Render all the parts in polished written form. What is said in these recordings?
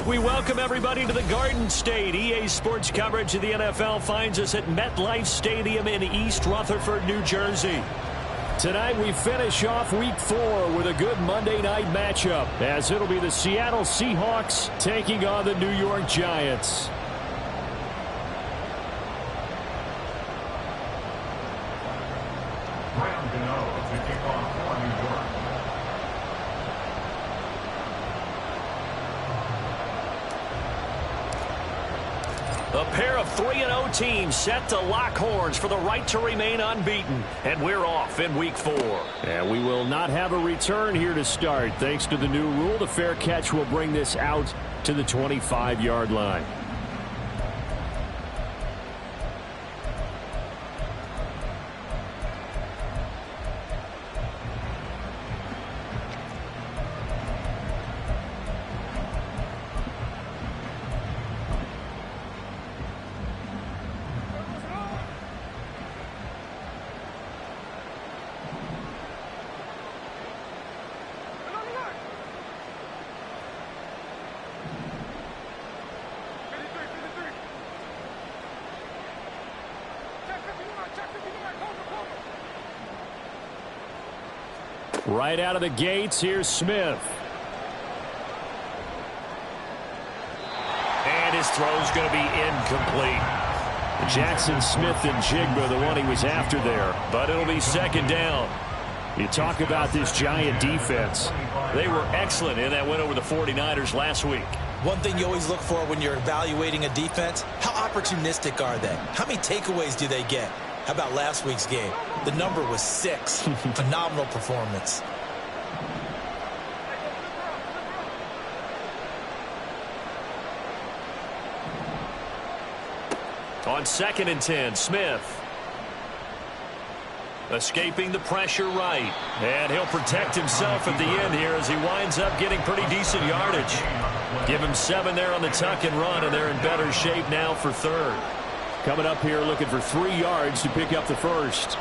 We welcome everybody to the Garden State. EA Sports coverage of the NFL finds us at MetLife Stadium in East Rutherford, New Jersey. Tonight we finish off Week 4 with a good Monday night matchup, as it'll be the Seattle Seahawks taking on the New York Giants. A pair of 3-0 teams set to lock horns for the right to remain unbeaten. And we're off in Week 4. And we will not have a return here to start. Thanks to the new rule, the fair catch will bring this out to the 25-yard line. Right out of the gates, here's Smith. And his throw's going to be incomplete. Jackson Smith and Jigba, the one he was after there. But it'll be second down. You talk about this Giant defense. They were excellent in that win over the 49ers last week. One thing you always look for when you're evaluating a defense, how opportunistic are they? How many takeaways do they get? How about last week's game? The number was 6. Phenomenal performance. On 2nd and 10, Smith. Escaping the pressure right. And he'll protect himself at the end here as he winds up getting pretty decent yardage. Give him 7 there on the tuck and run, and they're in better shape now for 3rd. Coming up here looking for 3 yards to pick up the first.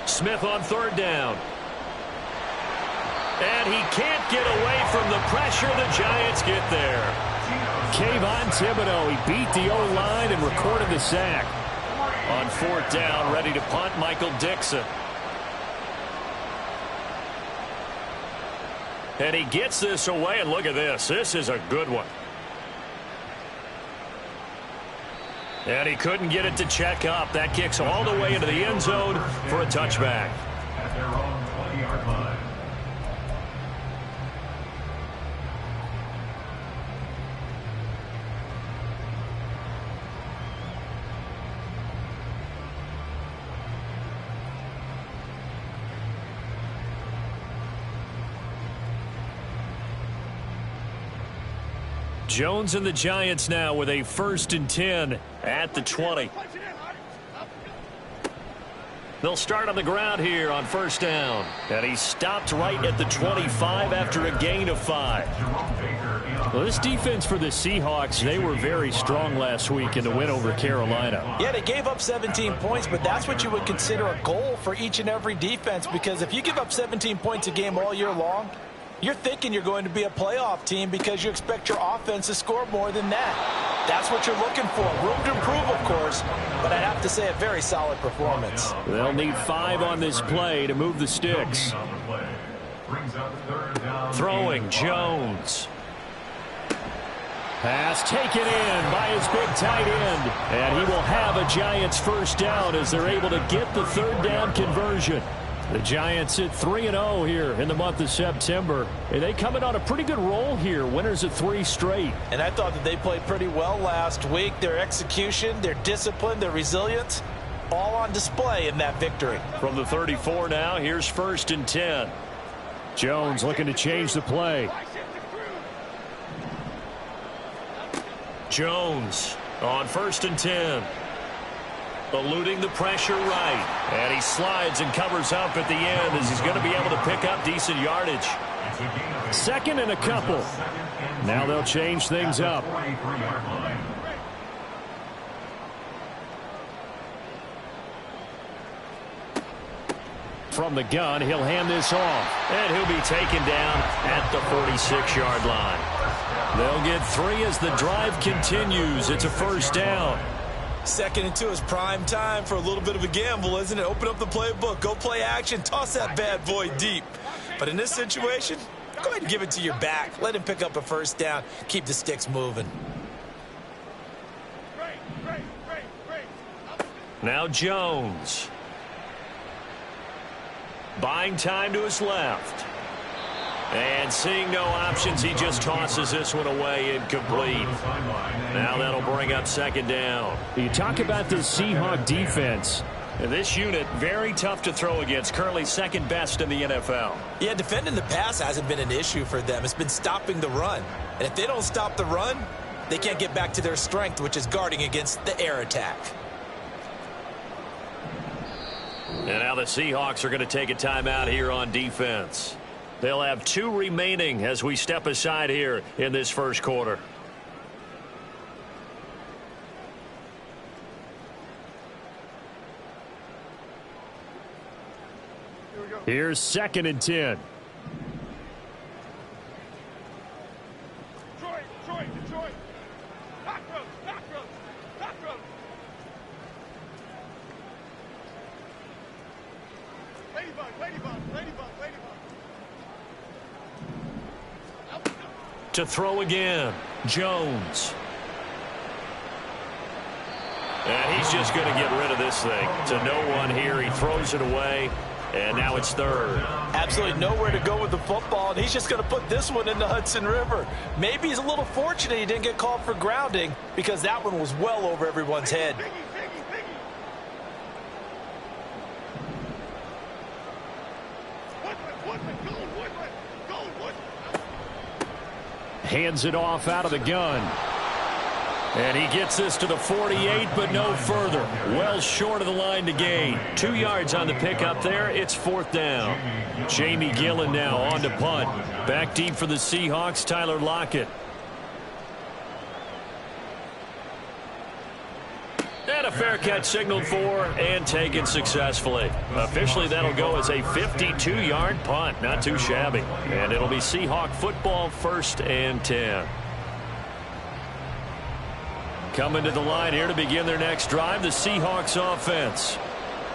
Smith on 3rd down. And he can't get away from the pressure. The Giants get there. Kayvon Thibodeau, he beat the O-line and recorded the sack. On 4th down, ready to punt, Michael Dixon. And he gets this away, and look at this. This is a good one. And he couldn't get it to check up. That kicks all the way into the end zone for a touchback. At their own 20-yard line. Jones and the Giants now with a 1st and 10 at the 20. They'll start on the ground here on 1st down. And he stopped right at the 25 after a gain of 5. Well, this defense for the Seahawks, they were very strong last week in the win over Carolina. Yeah, they gave up 17 points, but that's what you would consider a goal for each and every defense, because if you give up 17 points a game all year long, you're thinking you're going to be a playoff team because you expect your offense to score more than that. That's what you're looking for. Room to improve, of course, but I'd have to say a very solid performance. They'll need 5 on this play to move the sticks. Throwing, Jones. Pass taken in by his big tight end. And he will have a Giants 1st down as they're able to get the 3rd down conversion. The Giants hit 3-0 here in the month of September. And they come in on a pretty good roll here. Winners of 3 straight. And I thought that they played pretty well last week. Their execution, their discipline, their resilience, all on display in that victory. From the 34 now, here's 1st and 10. Jones looking to change the play. Jones on 1st and 10. Eluding the pressure right. And he slides and covers up at the end as he's going to be able to pick up decent yardage. 2nd and a couple. Now they'll change things up. From the gun, he'll hand this off. And he'll be taken down at the 46-yard line. They'll get 3 as the drive continues. It's a first down. 2nd and 2 is prime time for a little bit of a gamble, isn't it? Open up the playbook, go play action, toss that bad boy deep. But in this situation, go ahead and give it to your back. Let him pick up a first down. Keep the sticks moving. Now Jones. Buying time to his left. And seeing no options, he just tosses this one away, incomplete. Now that'll bring up 2nd down. You talk about this Seahawks defense. This unit, very tough to throw against, currently 2nd best in the NFL. Yeah, defending the pass hasn't been an issue for them. It's been stopping the run. And if they don't stop the run, they can't get back to their strength, which is guarding against the air attack. And now the Seahawks are going to take a timeout here on defense. They'll have 2 remaining as we step aside here in this first quarter. Here's 2nd and 10. Detroit. Back row. Ladybug. To throw again, Jones. And he's just going to get rid of this thing. To no one here. He throws it away. And now it's 3rd. Absolutely nowhere to go with the football, and he's just going to put this one in the Hudson River. Maybe he's a little fortunate he didn't get called for grounding because that one was well over everyone's head. Hands it off out of the gun. And he gets this to the 48, but no further. Well short of the line to gain. 2 yards on the pickup there. It's 4th down. Jamie Gillen now on to punt. Back deep for the Seahawks, Tyler Lockett. And a fair catch signaled for and taken successfully. Officially, that'll go as a 52-yard punt. Not too shabby. And it'll be Seahawk football, 1st and 10. Coming to the line here to begin their next drive, the Seahawks offense.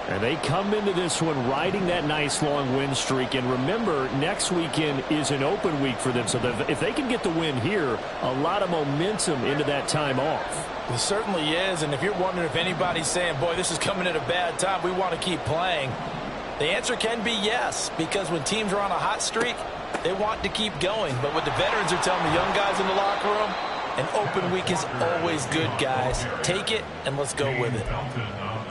And they come into this one riding that nice long win streak. And remember, next weekend is an open week for them. So if they can get the win here, a lot of momentum into that time off. It certainly is. And if you're wondering if anybody's saying, boy, this is coming at a bad time, we want to keep playing, the answer can be yes. Because when teams are on a hot streak, they want to keep going. But what the veterans are telling the young guys in the locker room, an open week is always good, guys. Take it, and let's go with it.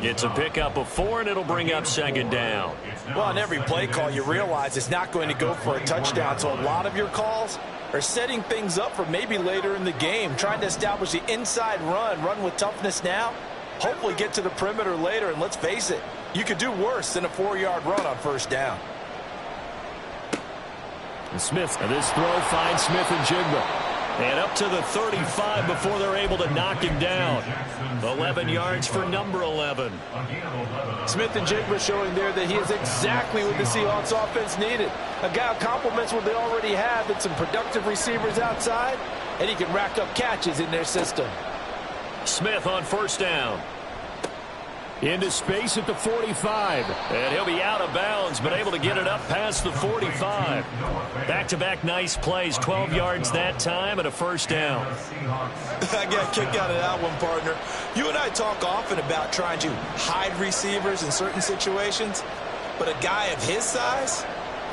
It's a pickup of 4, and it'll bring up 2nd down. Well, on every play call, you realize it's not going to go for a touchdown. So a lot of your calls are setting things up for maybe later in the game, trying to establish the inside run with toughness now, hopefully get to the perimeter later. And let's face it, you could do worse than a 4-yard run on 1st down. And Smith, and this throw finds Smith and Jigba. And up to the 35 before they're able to knock him down. 11 yards for number 11. Smith and Jigba showing there that he is exactly what the Seahawks offense needed. A guy who complements what they already have and some productive receivers outside, and he can rack up catches in their system. Smith on 1st down. Into space at the 45. And he'll be out of bounds, but able to get it up past the 45. Back-to-back nice plays. 12 yards that time and a 1st down. I got a kick out of that one, partner. You and I talk often about trying to hide receivers in certain situations, but a guy of his size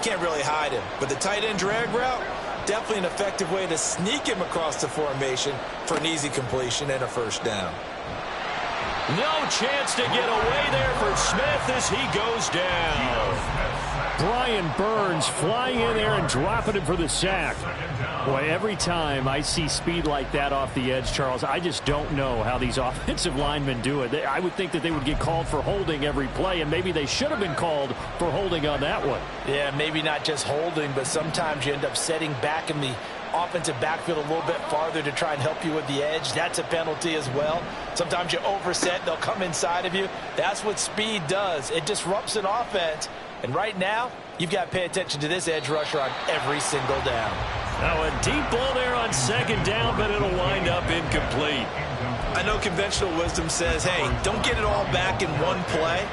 can't really hide him. But the tight end drag route, definitely an effective way to sneak him across the formation for an easy completion and a 1st down. No chance to get away there for Smith as he goes down. Brian Burns flying in there and dropping him for the sack. Boy, every time I see speed like that off the edge, Charles, I just don't know how these offensive linemen do it. I would think that they would get called for holding every play, and maybe they should have been called for holding on that one. Yeah, maybe not just holding, but sometimes you end up setting back in the offensive backfield a little bit farther to try and help you with the edge. That's a penalty as well. Sometimes you overset, they'll come inside of you. That's what speed does. It disrupts an offense. And right now, you've got to pay attention to this edge rusher on every single down. Now a deep ball there on second down, but it'll wind up incomplete. I know conventional wisdom says, hey, don't get it all back in one play.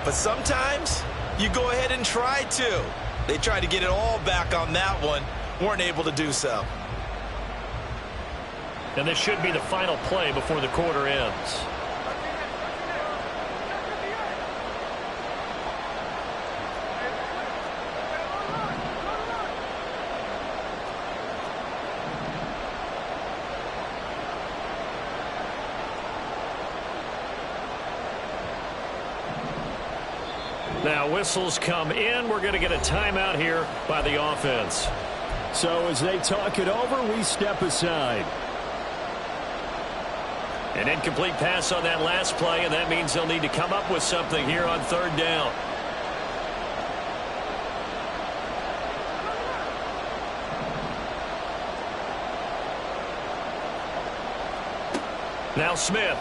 But sometimes you go ahead and try to. They tried to get it all back on that one. Weren't able to do so. And this should be the final play before the quarter ends. Now whistles come in. We're going to get a timeout here by the offense. So as they talk it over, we step aside. An incomplete pass on that last play, and that means they'll need to come up with something here on third down. Now Smith.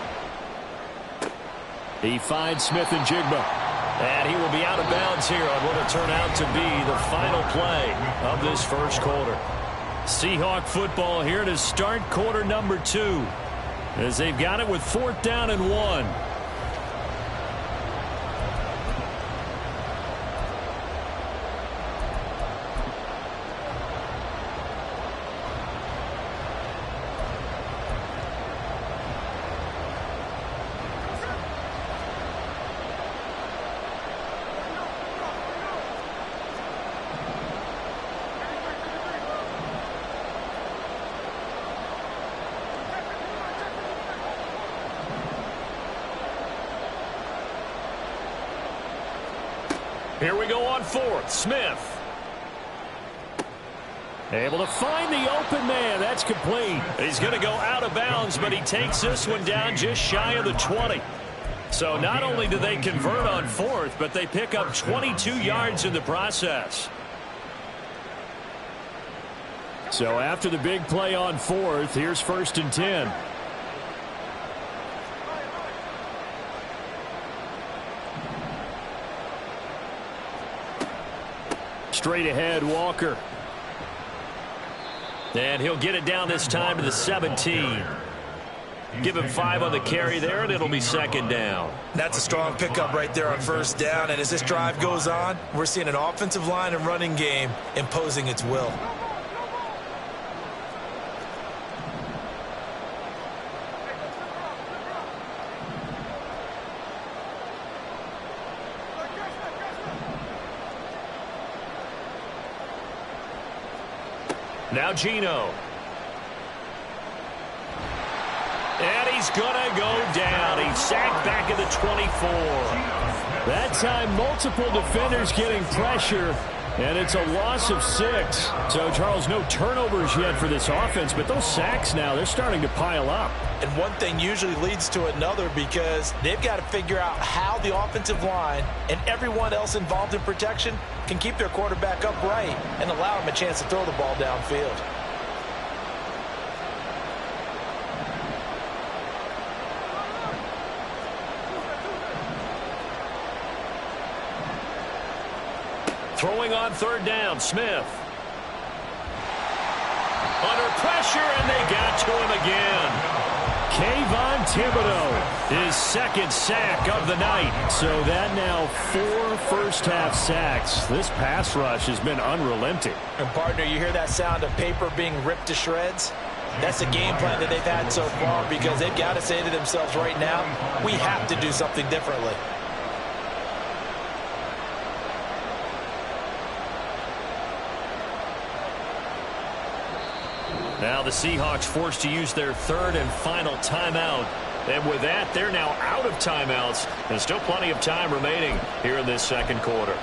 He finds Smith and Jigba. And he will be out of bounds here on what will turn out to be the final play of this first quarter. Seahawk football here to start quarter number 2. As they've got it with 4th down and 1. Here we go on 4th. Smith. Able to find the open man. That's complete. He's going to go out of bounds, but he takes this one down just shy of the 20. So not only do they convert on 4th, but they pick up 22 yards in the process. So after the big play on 4th, here's 1st and 10. Straight ahead, Walker. And he'll get it down this time to the 17. Give him 5 on the carry there, and it'll be 2nd down. That's a strong pickup right there on 1st down. And as this drive goes on, we're seeing an offensive line and running game imposing its will. Now Gino. And he's going to go down. He's sacked back at the 24. That time, multiple defenders getting pressure, and it's a loss of 6. So, Charles, no turnovers yet for this offense, but those sacks now, they're starting to pile up. And one thing usually leads to another because they've got to figure out how the offensive line and everyone else involved in protection can keep their quarterback upright and allow him a chance to throw the ball downfield. Throwing on 3rd down, Smith. Under pressure, and they got to him again. Kayvon Thibodeau, his 2nd sack of the night. So that now 4 first-half sacks. This pass rush has been unrelenting. And, partner, you hear that sound of paper being ripped to shreds? That's the game plan that they've had so far because they've got to say to themselves right now, we have to do something differently. Now the Seahawks forced to use their 3rd and final timeout And with that, they're now out of timeouts. There's still plenty of time remaining here in this second quarter.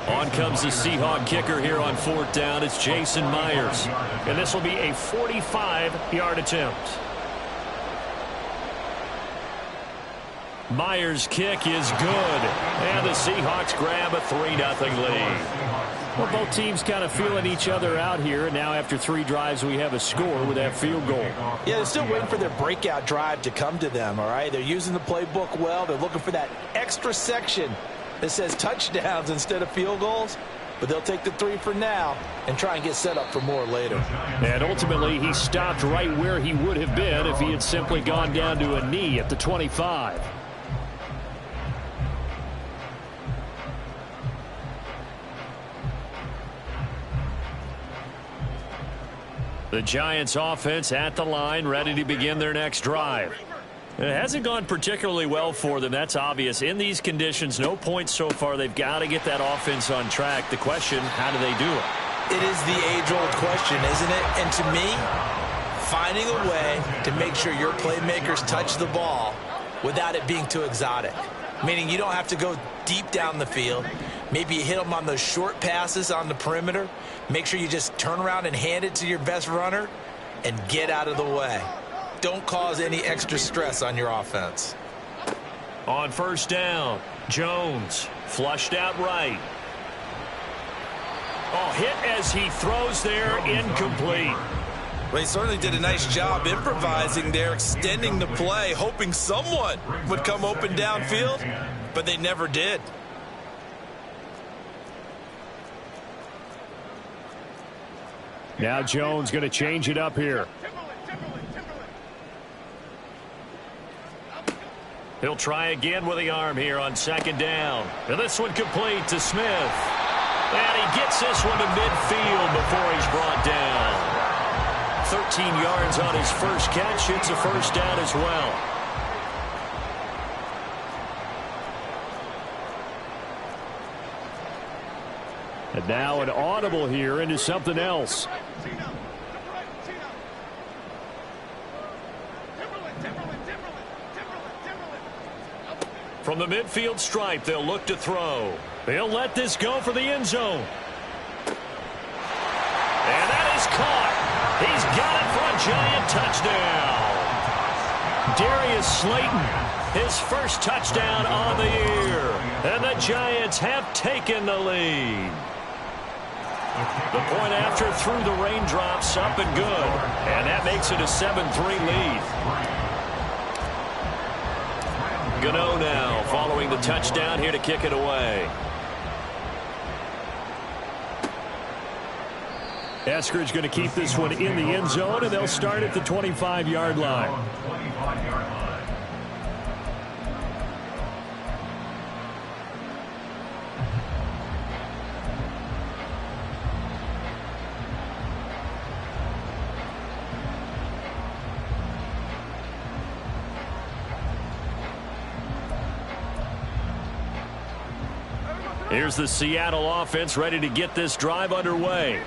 On comes the Seahawk kicker here on fourth down. It's Jason Myers. And this will be a 45-yard attempt. Myers' kick is good. And the Seahawks grab a 3-0 lead. Well, both teams kind of feeling each other out here. And now after 3 drives, we have a score with that field goal. Yeah, they're still waiting for their breakout drive to come to them, all right? They're using the playbook well. They're looking for that extra section that says touchdowns instead of field goals, but they'll take the 3 for now and try and get set up for more later. And ultimately, he stopped right where he would have been if he had simply gone down to a knee at the 25. The Giants offense at the line, ready to begin their next drive. It hasn't gone particularly well for them. That's obvious. In these conditions, no points so far. They've got to get that offense on track. The question, how do they do it? It is the age-old question, isn't it? And to me, finding a way to make sure your playmakers touch the ball without it being too exotic. Meaning you don't have to go deep down the field. Maybe you hit them on those short passes on the perimeter. Make sure you just turn around and hand it to your best runner and get out of the way. Don't cause any extra stress on your offense. On first down, Jones flushed out right. Oh, hit as he throws there, incomplete. Well, he certainly did a nice job improvising there, extending the play, hoping someone would come open downfield, but they never did. Now Jones going to change it up here. He'll try again with the arm here on second down. And this one complete to Smith. And he gets this one to midfield before he's brought down. 13 yards on his first catch. It's a first down as well. And now an audible here into something else. From the midfield stripe, they'll look to throw. They'll let this go for the end zone. And that is caught. He's got it for a Giant touchdown. Darius Slayton, his first touchdown on the year. And the Giants have taken the lead. The point after through the raindrops, up and good. And that makes it a 7-3 lead. Gano now following the touchdown here to kick it away. Eskridge going to keep this one in the end zone, and they'll start at the 25-yard line. Here's the Seattle offense ready to get this drive underway.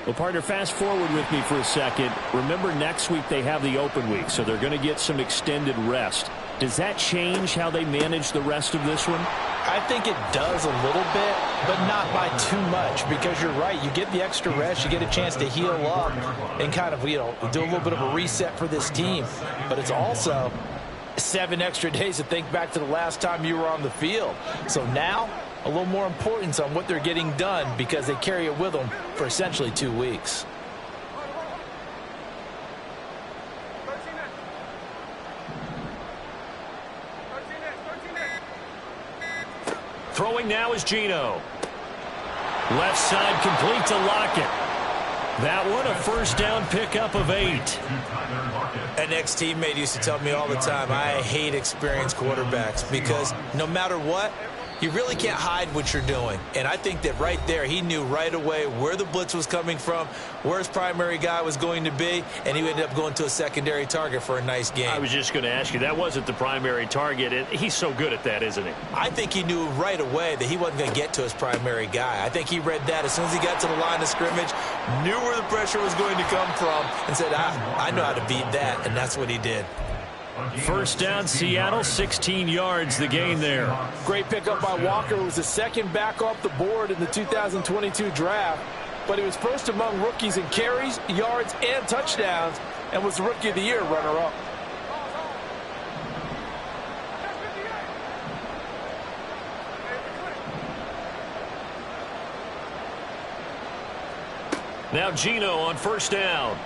Well, partner, fast forward with me for a second. Remember, next week they have the open week, so they're going to get some extended rest. Does that change how they manage the rest of this one? I think it does a little bit, but not by too much, because you're right. You get the extra rest. You get a chance to heal up and kind of, do a little bit of a reset for this team. But it's also 7 extra days to think back to the last time you were on the field. So now, a little more importance on what they're getting done because they carry it with them for essentially 2 weeks. Throwing now is Geno. Left side complete to Lockett. That one, a first down pickup of 8. An ex-teammate used to tell me all the time, I hate experienced quarterbacks because no matter what, you really can't hide what you're doing. And I think that right there, he knew right away where the blitz was coming from, where his primary guy was going to be, and he ended up going to a secondary target for a nice game. I was just going to ask you, that wasn't the primary target. He's so good at that, isn't he? I think he knew right away that he wasn't going to get to his primary guy. I think he read that as soon as he got to the line of scrimmage, knew where the pressure was going to come from, and said, I know how to beat that, and that's what he did. First down, Seattle, 16 yards the gain there. Great pickup by Walker, who was the second back off the board in the 2022 draft. But he was first among rookies in carries, yards, and touchdowns, and was the Rookie of the Year runner-up. Now Geno on first down.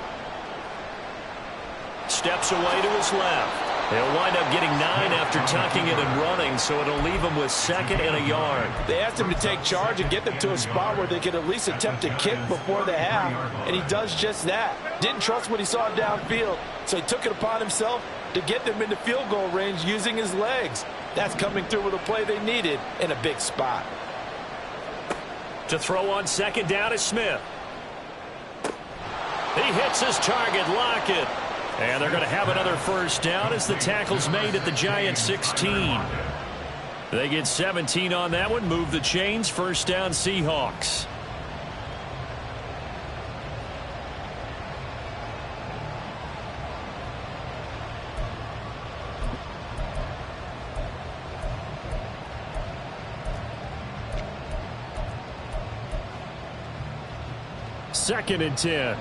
Steps away to his left. He'll wind up getting 9 after tucking it and running, so it'll leave him with 2nd and a yard. They asked him to take charge and get them to a spot where they could at least attempt to kick before the half, and he does just that. Didn't trust what he saw downfield, so he took it upon himself to get them into field goal range using his legs. That's coming through with a play they needed in a big spot. To throw on 2nd down is Smith. He hits his target, Lockett. And they're going to have another first down as the tackle's made at the Giants' 16. They get 17 on that one, move the chains, first down Seahawks. Second and 10.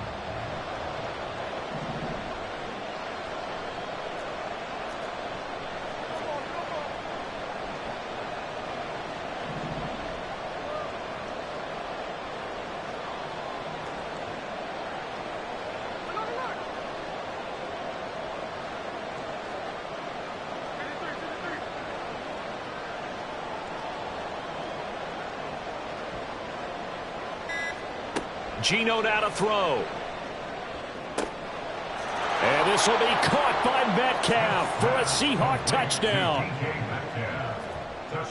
Geno now to throw. And this will be caught by Metcalf for a Seahawk touchdown.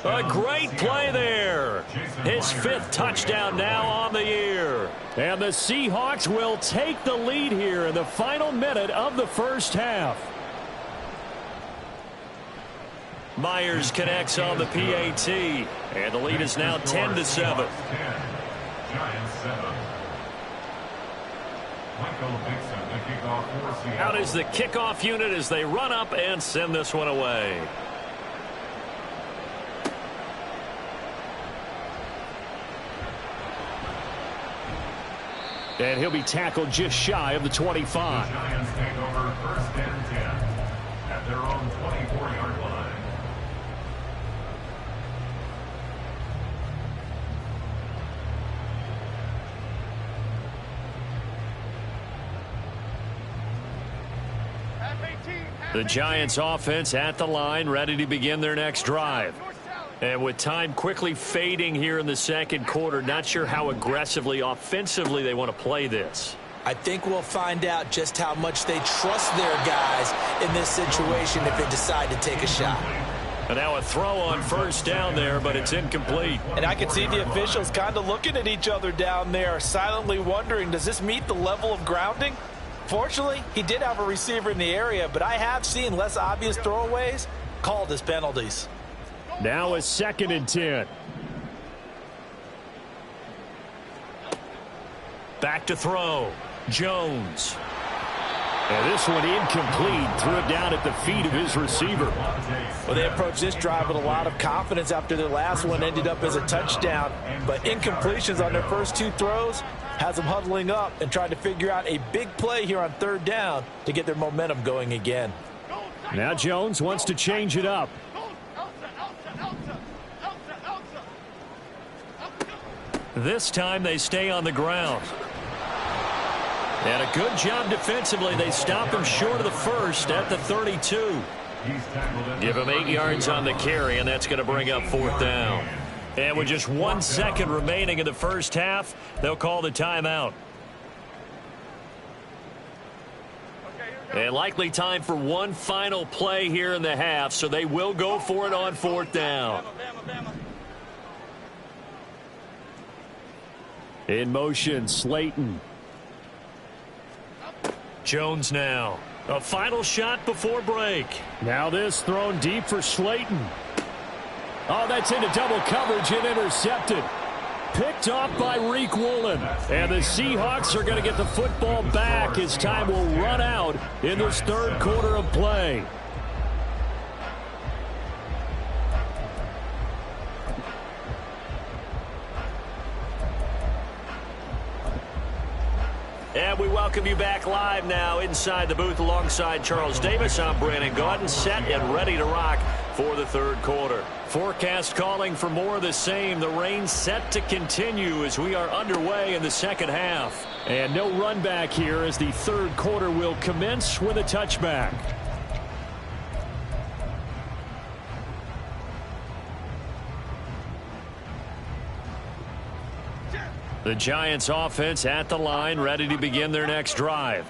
A great play there. His 5th touchdown now on the year. And the Seahawks will take the lead here in the final minute of the first half. Myers connects on the PAT. And the lead is now 10-7. Out is the kickoff unit as they run up and send this one away. And he'll be tackled just shy of the 25. The Giants take over 1st and 10 at their own 24-yard line. The Giants offense at the line, ready to begin their next drive. And with time quickly fading here in the second quarter, not sure how aggressively, offensively they want to play this. I think we'll find out just how much they trust their guys in this situation if they decide to take a shot. And now a throw on first down there, but it's incomplete. And I can see the officials kind of looking at each other down there, silently wondering, does this meet the level of grounding? Fortunately, he did have a receiver in the area, but I have seen less obvious throwaways called as penalties. Now a 2nd and 10. Back to throw. Jones. And this one incomplete. Threw it down at the feet of his receiver. Well, they approached this drive with a lot of confidence after their last one ended up as a touchdown. But incompletions on their first 2 throws has them huddling up and trying to figure out a big play here on 3rd down to get their momentum going again. Now Jones wants to change it up. This time they stay on the ground. And a good job defensively. They stop him short of the first at the 32. Give him 8 yards on the carry, and that's going to bring up 4th down. And with just 1 second remaining in the first half, they'll call the timeout. And likely time for one final play here in the half, so they will go for it on fourth down. In motion, Slayton. Jones now. A final shot before break. Now this thrown deep for Slayton. Oh, that's into double coverage and intercepted. Picked off by Reek Woolen. And the Seahawks are going to get the football back as time will run out in this third quarter of play. And we welcome you back live now inside the booth alongside Charles Davis. I'm Brandon Gaudin, set and ready to rock for the third quarter. Forecast calling for more of the same. The rain set to continue as we are underway in the second half. And no run back here as the third quarter will commence with a touchback. The Giants offense at the line, ready to begin their next drive.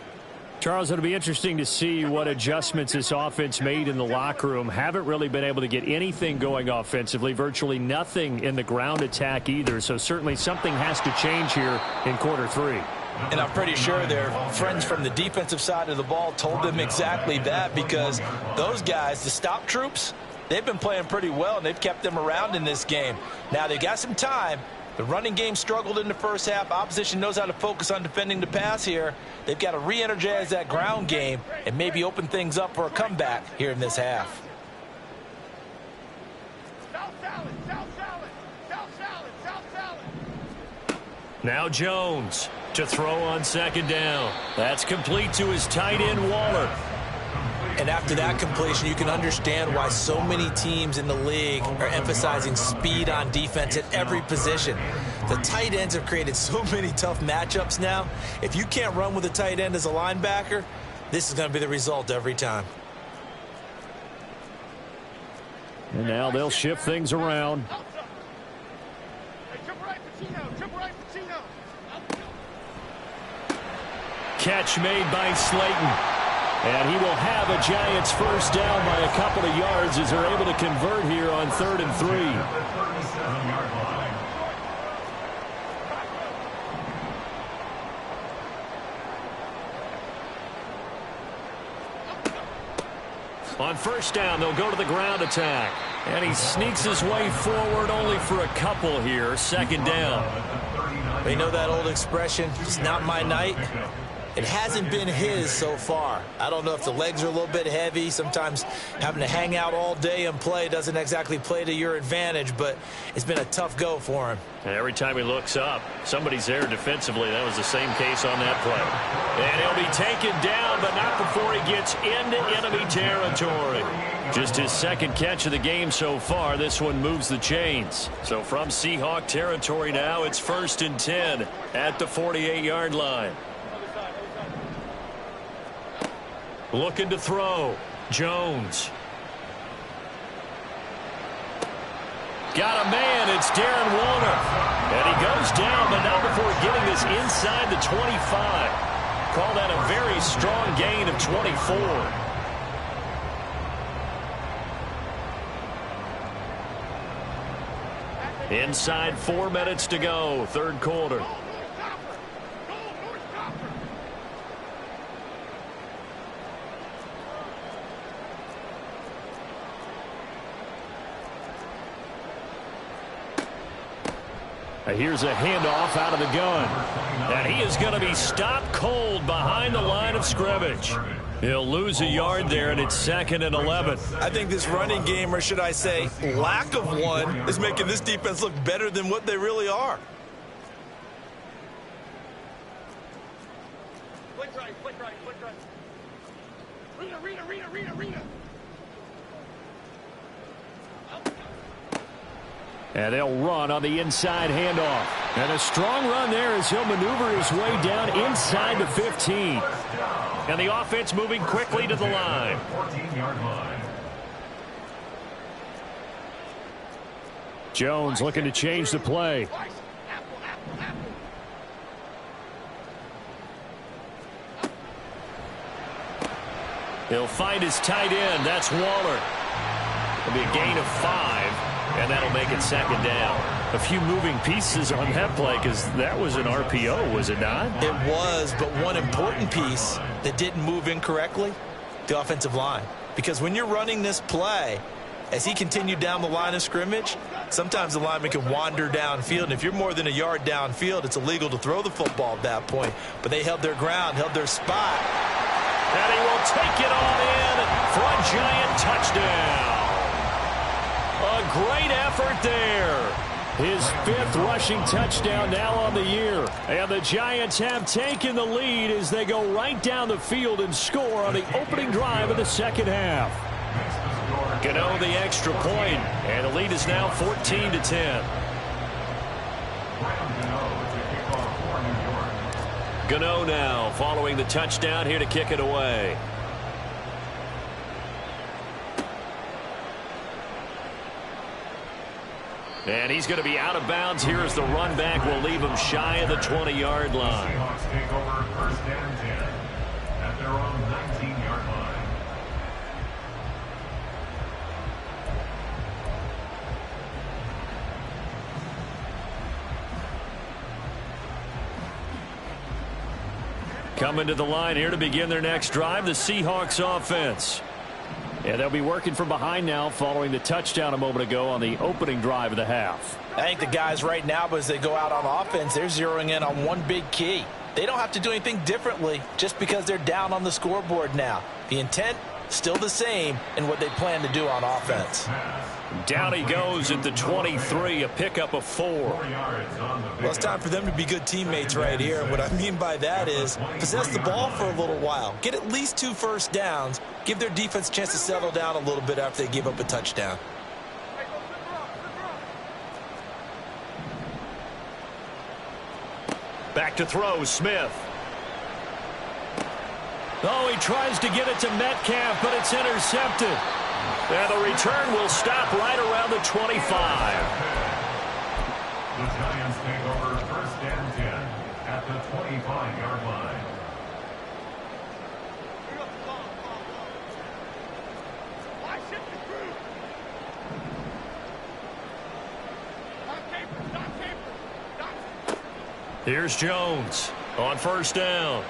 Charles, it'll be interesting to see what adjustments this offense made in the locker room. Haven't really been able to get anything going offensively, virtually nothing in the ground attack either. So certainly something has to change here in quarter three. And I'm pretty sure their friends from the defensive side of the ball told them exactly that, because those guys, the stop troops, they've been playing pretty well, and they've kept them around in this game. Now they got some time. The running game struggled in the first half. Opposition knows how to focus on defending the pass here. They've got to re-energize that ground game and maybe open things up for a comeback here in this half. South salad, south salad, south salad, south salad. Now Jones to throw on second down. That's complete to his tight end, Waller. And after that completion, you can understand why so many teams in the league are emphasizing speed on defense at every position. The tight ends have created so many tough matchups now. If you can't run with a tight end as a linebacker, this is going to be the result every time. And now they'll shift things around. Hey, jump right, Pacino, jump right, Pacino. Catch made by Slayton. And he will have a Giants first down by a couple of yards as they're able to convert here on 3rd and 3. On first down, they'll go to the ground attack. And he sneaks his way forward only for a couple here. 2nd down. They know that old expression, it's not my night. It hasn't been his so far. I don't know if the legs are a little bit heavy. Sometimes having to hang out all day and play doesn't exactly play to your advantage, but it's been a tough go for him. And every time he looks up, somebody's there defensively. That was the same case on that play. And he'll be taken down, but not before he gets into enemy territory. Just his second catch of the game so far. This one moves the chains. So from Seahawk territory now, it's 1st and 10 at the 48-yard line. Looking to throw. Jones. Got a man. It's Darren Waller. And he goes down, but not before getting this inside the 25. Call that a very strong gain of 24. Inside 4 minutes to go. Third quarter. Here's a handoff out of the gun. And he is going to be stopped cold behind the line of scrimmage. He'll lose a yard there, and it's 2nd and 11. I think this running game, or should I say lack of one, is making this defense look better than what they really are. Flick right, flick right, flick right. Rita. And they'll run on the inside handoff. And a strong run there as he'll maneuver his way down inside the 15. And the offense moving quickly to the line. 14-yard line. Jones looking to change the play. He'll find his tight end. That's Waller. It'll be a gain of 5, and that'll make it second down. A few moving pieces on that play because that was an RPO, was it not? It was, but one important piece that didn't move incorrectly, the offensive line. Because when you're running this play, as he continued down the line of scrimmage, sometimes the lineman can wander downfield. And if you're more than a yard downfield, it's illegal to throw the football at that point. But they held their ground, held their spot. And he will take it on in for a Giant touchdown. A great effort there. His 5th rushing touchdown now on the year. And the Giants have taken the lead as they go right down the field and score on the opening drive of the second half. Gano the extra point, and the lead is now 14-10. Gano now following the touchdown here to kick it away. And he's going to be out of bounds here as the run back will leave him shy of the 20-yard line. Seahawks take over 1st and 10 at their own 19-yard line. Coming to the line here to begin their next drive, the Seahawks offense. And they'll be working from behind now following the touchdown a moment ago on the opening drive of the half. I think the guys right now, as they go out on offense, they're zeroing in on one big key. They don't have to do anything differently just because they're down on the scoreboard now. The intent, still the same in what they plan to do on offense. Down he goes at the 23, a pickup of 4. Well, it's time for them to be good teammates right here. What I mean by that is possess the ball for a little while. Get at least 2 first downs. Give their defense a chance to settle down a little bit after they give up a touchdown. Back to throw, Smith. Oh, he tries to get it to Metcalf, but it's intercepted. And the return will stop right around the 25. The Giants take over 1st and 10 at the 25-yard line. Here's Jones on 1st down.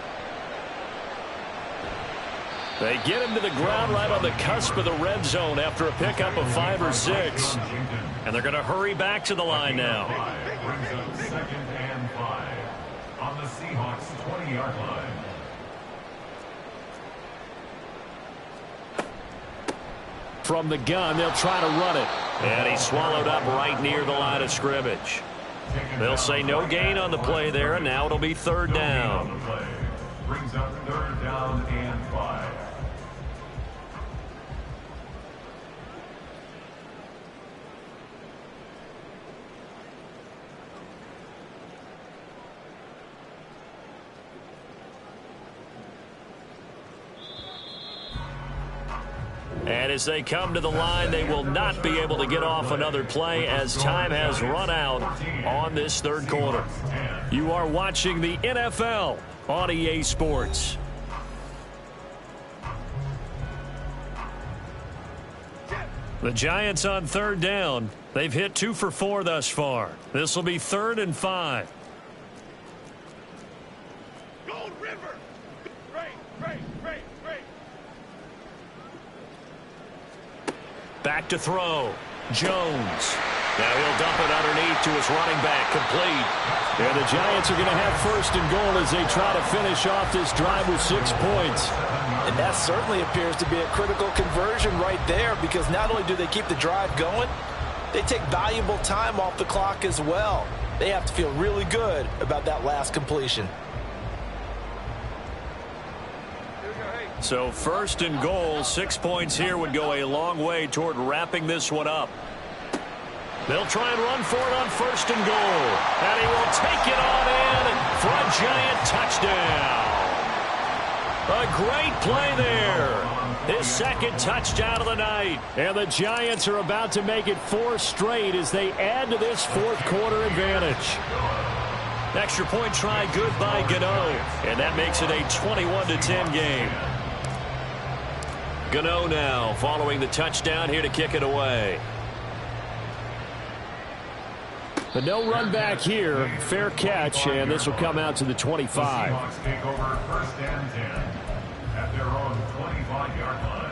They get him to the ground right on the cusp of the red zone after a pickup of 5 or 6. And they're going to hurry back to the line now. Brings up 2nd and 5 on the Seahawks 20-yard line. From the gun, they'll try to run it. And he's swallowed up right near the line of scrimmage. They'll say no gain on the play there, and now it'll be 3rd down. Brings up 3rd down and 5. And as they come to the line, they will not be able to get off another play as time has run out on this 3rd quarter. You are watching the NFL on EA Sports. The Giants on 3rd down. They've hit 2 for 4 thus far. This will be 3rd and 5. Gold River. Great. Back to throw. Jones. Now he'll dump it underneath to his running back, complete. And the Giants are going to have 1st and goal as they try to finish off this drive with 6 points. And that certainly appears to be a critical conversion right there, because not only do they keep the drive going, they take valuable time off the clock as well. They have to feel really good about that last completion. So 1st and goal, 6 points here would go a long way toward wrapping this one up. They'll try and run for it on 1st and goal. And he will take it on in for a Giant touchdown. A great play there. His 2nd touchdown of the night. And the Giants are about to make it 4 straight as they add to this 4th quarter advantage. Extra point try good by Gano. And that makes it a 21-10 game. Gano now following the touchdown here to kick it away. But no run back here. Fair catch, and this will come out to the 25. Seahawks take over 1st and 10 at their own 25-yard line.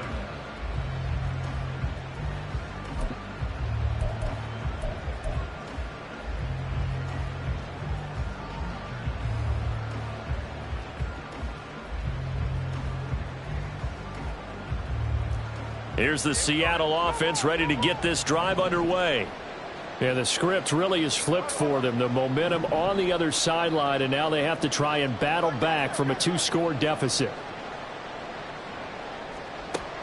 Here's the Seattle offense ready to get this drive underway. And the script really is flipped for them. The momentum on the other sideline, and now they have to try and battle back from a 2-score deficit.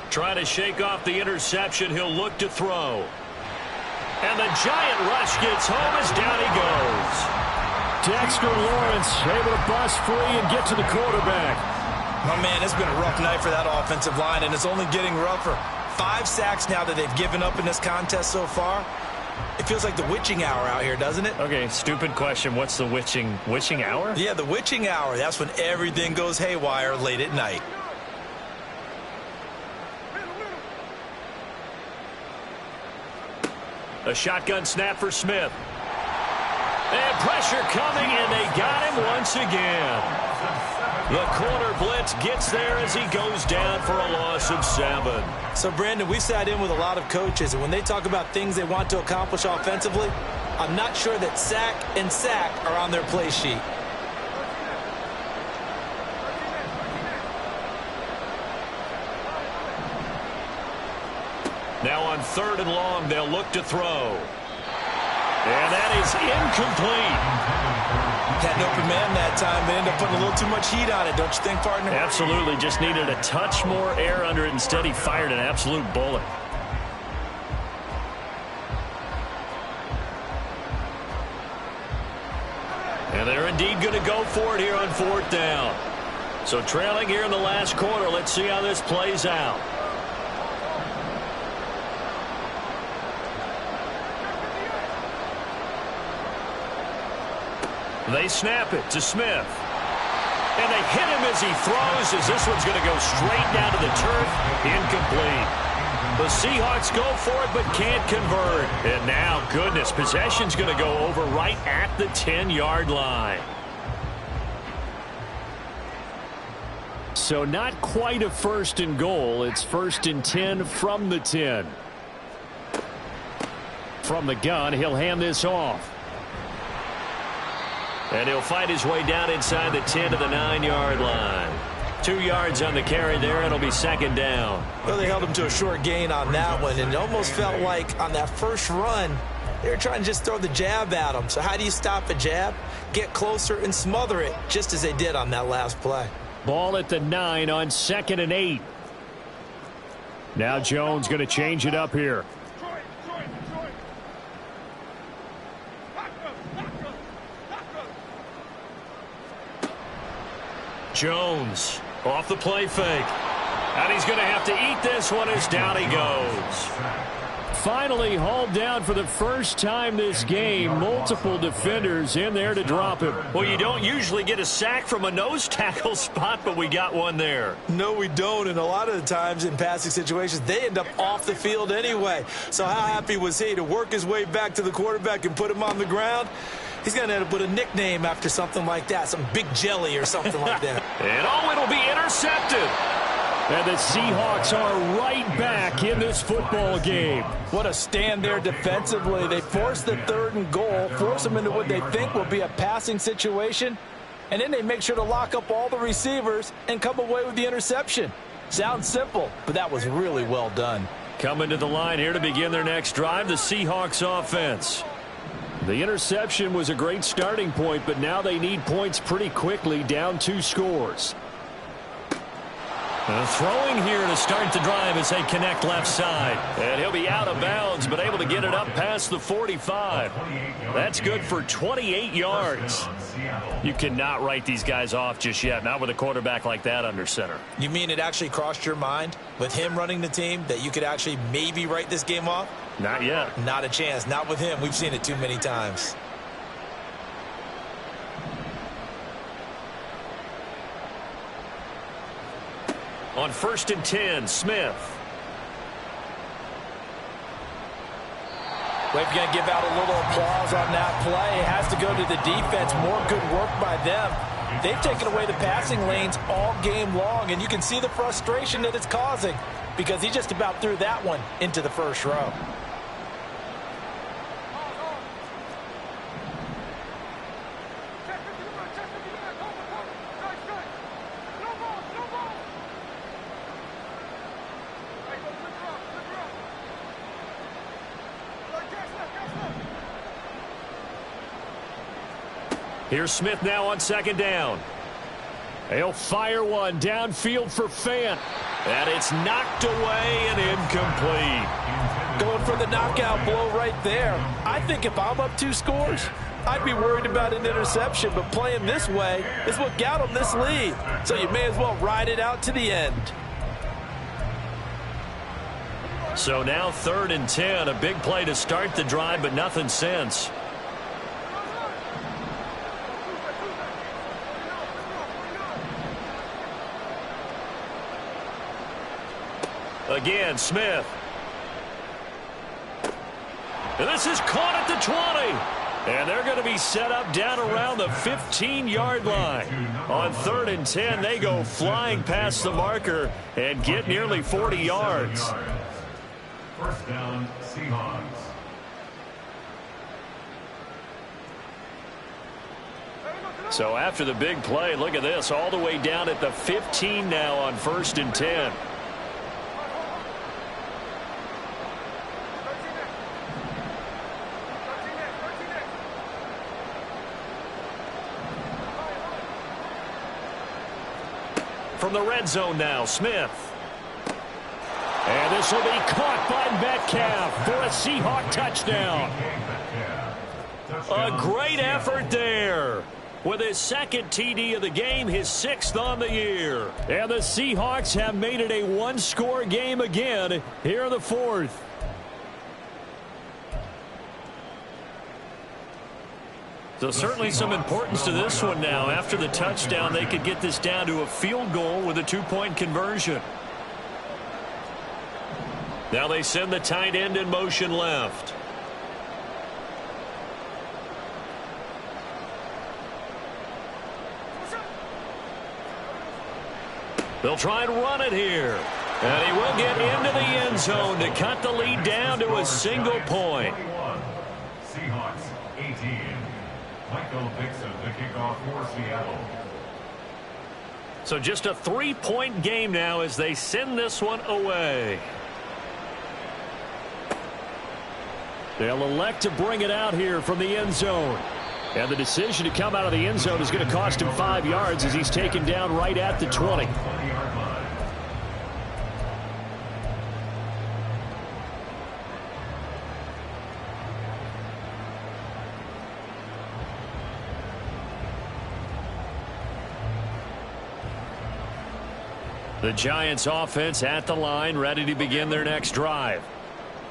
Trying to shake off the interception. He'll look to throw. And the giant rush gets home as down he goes. Dexter Lawrence able to bust free and get to the quarterback. Oh, man, it's been a rough night for that offensive line, and it's only getting rougher. 5 sacks now that they've given up in this contest so far. It feels like the witching hour out here, doesn't it? Okay, stupid question. What's the witching hour? Yeah, the witching hour. That's when everything goes haywire late at night. A shotgun snap for Smith. And pressure coming, and they got him once again. The corner blitz gets there as he goes down for a loss of 7. So, Brandon, we sat in with a lot of coaches, and when they talk about things they want to accomplish offensively, I'm not sure that sack and sack are on their play sheet. Now on 3rd and long, they'll look to throw. And that is incomplete. Had an open man that time. They ended up putting a little too much heat on it, don't you think, partner? Absolutely. Just needed a touch more air under it. Instead, he fired an absolute bullet. And they're indeed going to go for it here on 4th down. So trailing here in the last quarter. Let's see how this plays out. They snap it to Smith. And they hit him as he throws, as this one's going to go straight down to the turf. Incomplete. The Seahawks go for it but can't convert. And now, goodness, possession's going to go over right at the 10-yard line. So not quite a 1st and goal. It's 1st and 10 from the 10. From the gun, he'll hand this off. And he'll fight his way down inside the 10 to the 9-yard line. 2 yards on the carry there, and it'll be 2nd down. Well, they held him to a short gain on that one, and it almost felt like on that first run, they were trying to just throw the jab at him. So how do you stop a jab? Get closer and smother it, just as they did on that last play. Ball at the 9 on 2nd and 8. Now Jones going to change it up here. Jones off the play fake. And he's going to have to eat this one as down he goes. Finally hauled down for the first time this game. Multiple defenders in there to drop him. Well, you don't usually get a sack from a nose tackle spot, but we got one there. No, we don't. And a lot of the times in passing situations, they end up off the field anyway. So how happy was he to work his way back to the quarterback and put him on the ground? He's going to end up with a nickname after something like that, some Big Jelly or something like that. And oh, it'll be intercepted. And the Seahawks are right back in this football game. What a stand there defensively. They force the 3rd and goal, force them into what they think will be a passing situation, and then they make sure to lock up all the receivers and come away with the interception. Sounds simple, but that was really well done. Coming to the line here to begin their next drive, the Seahawks offense. The interception was a great starting point, but now they need points pretty quickly, down 2 scores. Throwing here to start the drive as they connect left side. And he'll be out of bounds, but able to get it up past the 45. That's good for 28 yards. You cannot write these guys off just yet, not with a quarterback like that under center. You mean it actually crossed your mind with him running the team that you could actually maybe write this game off? Not yet. Not a chance. Not with him. We've seen it too many times. On 1st and 10, Smith. Well, if you're going to give out a little applause on that play, it has to go to the defense. More good work by them. They've taken away the passing lanes all game long, and you can see the frustration that it's causing because he just about threw that one into the first row. Here's Smith now on 2nd down. He'll fire one downfield for Fant. And it's knocked away and incomplete. Going for the knockout blow right there. I think if I'm up 2 scores, I'd be worried about an interception. But playing this way is what got him this lead. So you may as well ride it out to the end. So now 3rd and 10. A big play to start the drive, but nothing since. Again, Smith. And this is caught at the 20. And they're going to be set up down around the 15-yard line. On 3rd and 10, they go flying past the marker and get nearly 40 yards. 1st down, Seahawks. So after the big play, look at this, all the way down at the 15 now on 1st and 10. From the red zone now, Smith. And this will be caught by Metcalf for a Seahawk touchdown. A great effort there. With his 2nd TD of the game, his 6th on the year. And the Seahawks have made it a 1-score game again here in the 4th. So certainly some importance to this one now. After the touchdown, they could get this down to a field goal with a 2-point conversion. Now they send the tight end in motion left. They'll try and run it here. And he will get into the end zone to cut the lead down to a single point. Seahawks 18. Michael Dixon, the kickoff for Seattle. So just a 3-point game now as they send this one away. They'll elect to bring it out here from the end zone. And the decision to come out of the end zone is going to cost him 5 yards as he's taken down right at the 20. The Giants offense at the line, ready to begin their next drive.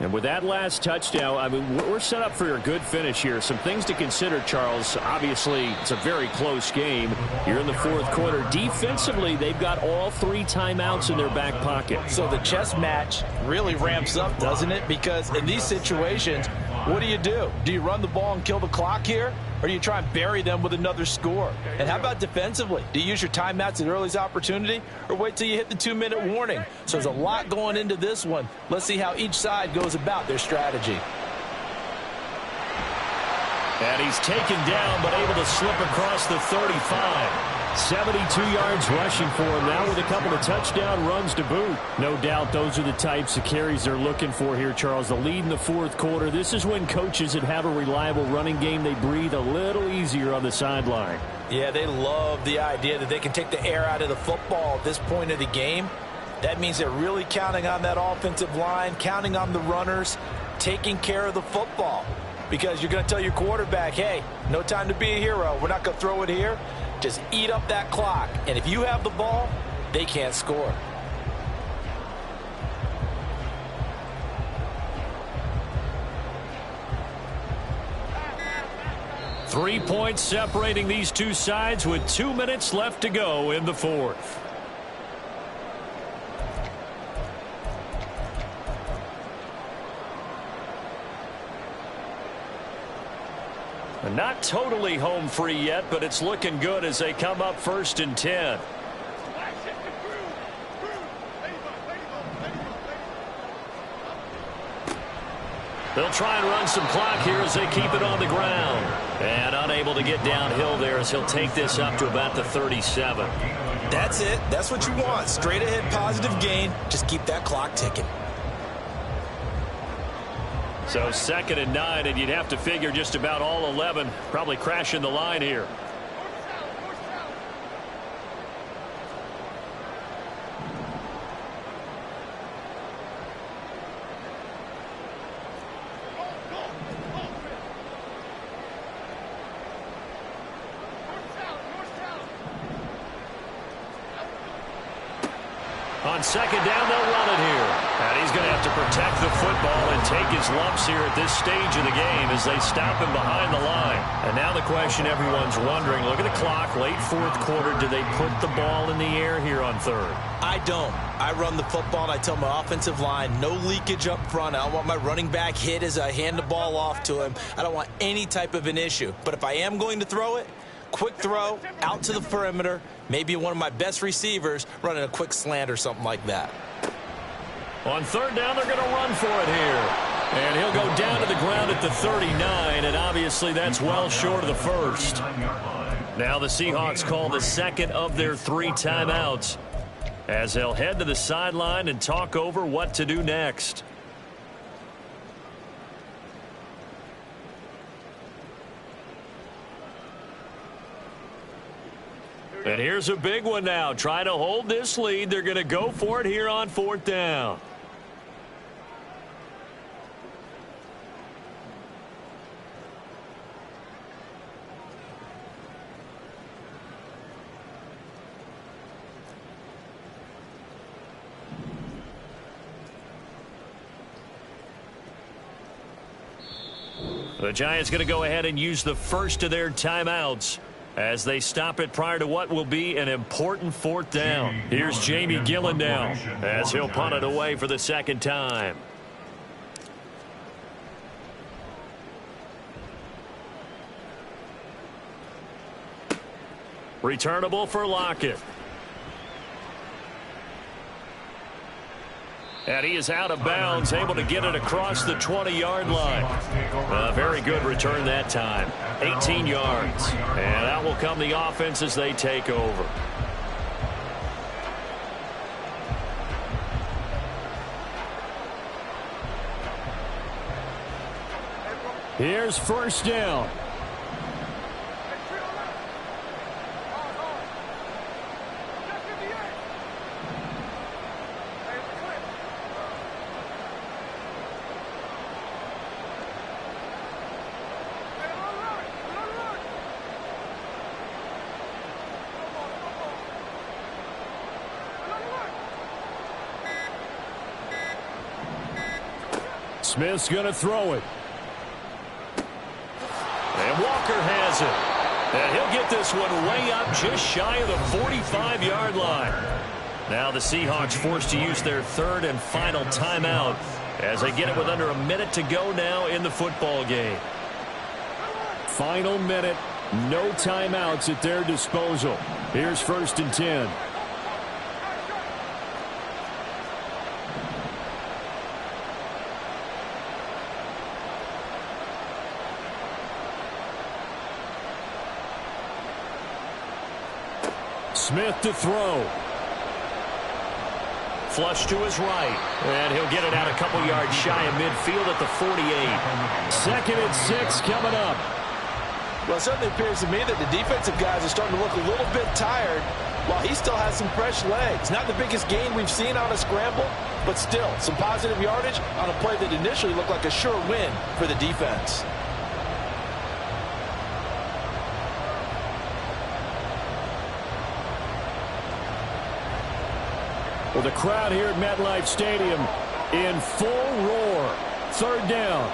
And with that last touchdown, I mean, we're set up for a good finish here. Some things to consider, Charles. Obviously, it's a very close game. You're in the 4th quarter. Defensively, they've got all 3 timeouts in their back pocket. So the chess match really ramps up, doesn't it? Because in these situations, what do? Do you run the ball and kill the clock here? Or do you try and bury them with another score? And how about defensively? Do you use your timeouts at early's opportunity or wait till you hit the 2-minute warning? So there's a lot going into this one. Let's see how each side goes about their strategy. And he's taken down but able to slip across the 35. 72 yards rushing for him now with a couple of touchdown runs to boot. No doubt those are the types of carries they're looking for here, Charles. The lead in the 4th quarter. This is when coaches that have a reliable running game, they breathe a little easier on the sideline. Yeah, they love the idea that they can take the air out of the football at this point of the game. That means they're really counting on that offensive line, counting on the runners, taking care of the football. Because you're going to tell your quarterback, hey, no time to be a hero. We're not going to throw it here. Just eat up that clock. And if you have the ball, they can't score. Three points separating these two sides with 2 minutes left to go in the 4th. Not totally home free yet, but it's looking good as they come up 1st and 10. They'll try and run some clock here as they keep it on the ground. And unable to get downhill there as he'll take this up to about the 37. That's it. That's what you want. Straight ahead positive gain. Just keep that clock ticking. So 2nd and 9, and you'd have to figure just about all 11 probably crashing the line here. On 2nd down, they'll run it here. And he's going to have to protect the football and take his lumps here at this stage of the game as they stop him behind the line. And now the question everyone's wondering, look at the clock, late 4th quarter, do they put the ball in the air here on 3rd? I don't. I run the football and I tell my offensive line, no leakage up front. I don't want my running back hit as I hand the ball off to him. I don't want any type of an issue. But if I am going to throw it, quick throw, out to the perimeter, maybe one of my best receivers running a quick slant or something like that. On 3rd down, they're going to run for it here. And he'll go down to the ground at the 39, and obviously that's well short of the 1st. Now the Seahawks call the 2nd of their 3 timeouts as they'll head to the sideline and talk over what to do next. And here's a big one now. Trying to hold this lead. They're going to go for it here on 4th down. The Giants going to go ahead and use the first of their timeouts as they stop it prior to what will be an important 4th down. Here's Jamie Gillen now as he'll punt it away for the 2nd time. Returnable for Lockett. And he is out of bounds, able to get it across the 20-yard line. A very good return that time. 18 yards. And out will come the offense as they take over. Here's 1st down. Smith's going to throw it. And Walker has it. And he'll get this one way up just shy of the 45-yard line. Now the Seahawks forced to use their 3rd and final timeout as they get it with under a minute to go now in the football game. Final minute, no timeouts at their disposal. Here's 1st and 10. Smith to throw. Flush to his right. And he'll get it out a couple yards shy of midfield at the 48. 2nd and 6 coming up. Well, it certainly appears to me that the defensive guys are starting to look a little bit tired while he still has some fresh legs. Not the biggest gain we've seen on a scramble, but still some positive yardage on a play that initially looked like a sure win for the defense. Well, the crowd here at MetLife Stadium in full roar. 3rd down.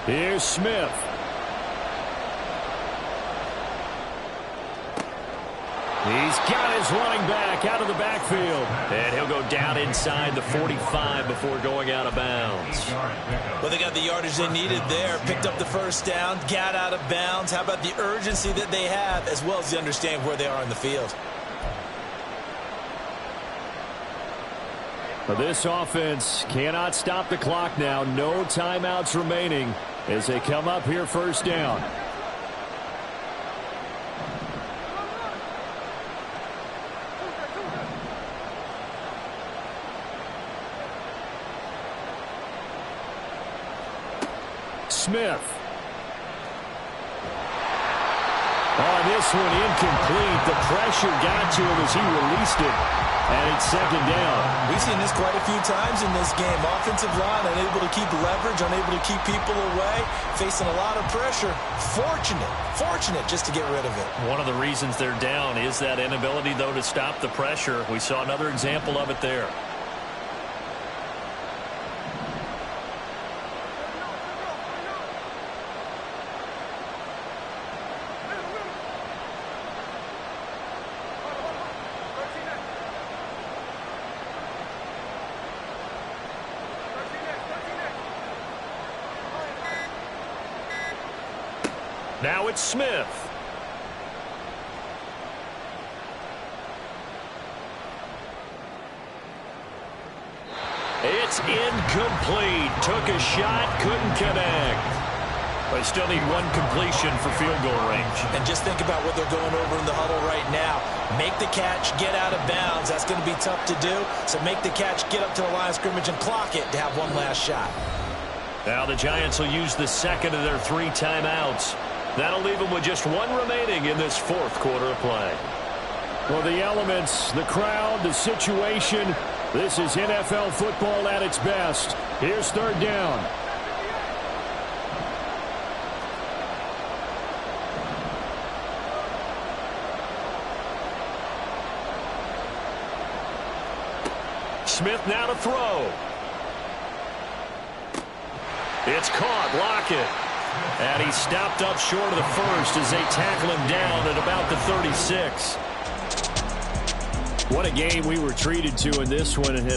Here's Smith. He's got his running back out of the backfield. And he'll go down inside the 45 before going out of bounds. Well, they got the yardage they needed there. Picked up the first down, got out of bounds. How about the urgency that they have, as well as the understanding where they are in the field? This offense cannot stop the clock now. No timeouts remaining as they come up here first down. Smith. On this one, incomplete. The pressure got to him as he released it. And it's second down. We've seen this quite a few times in this game. Offensive line unable to keep leverage, unable to keep people away, facing a lot of pressure. Fortunate just to get rid of it. One of the reasons they're down is that inability, though, to stop the pressure. We saw another example of it there. Now it's Smith. It's incomplete. Took a shot, couldn't connect. But still need one completion for field goal range. And just think about what they're going over in the huddle right now. Make the catch, get out of bounds. That's going to be tough to do. So make the catch, get up to the line of scrimmage, and clock it to have one last shot. Now the Giants will use the second of their 3 timeouts. That'll leave them with just one remaining in this fourth quarter of play. Well, the elements, the crowd, the situation, this is NFL football at its best. Here's third down. Smith now to throw. It's caught. Lockett. And he stopped up short of the first as they tackle him down at about the 36. What a game we were treated to in this one. And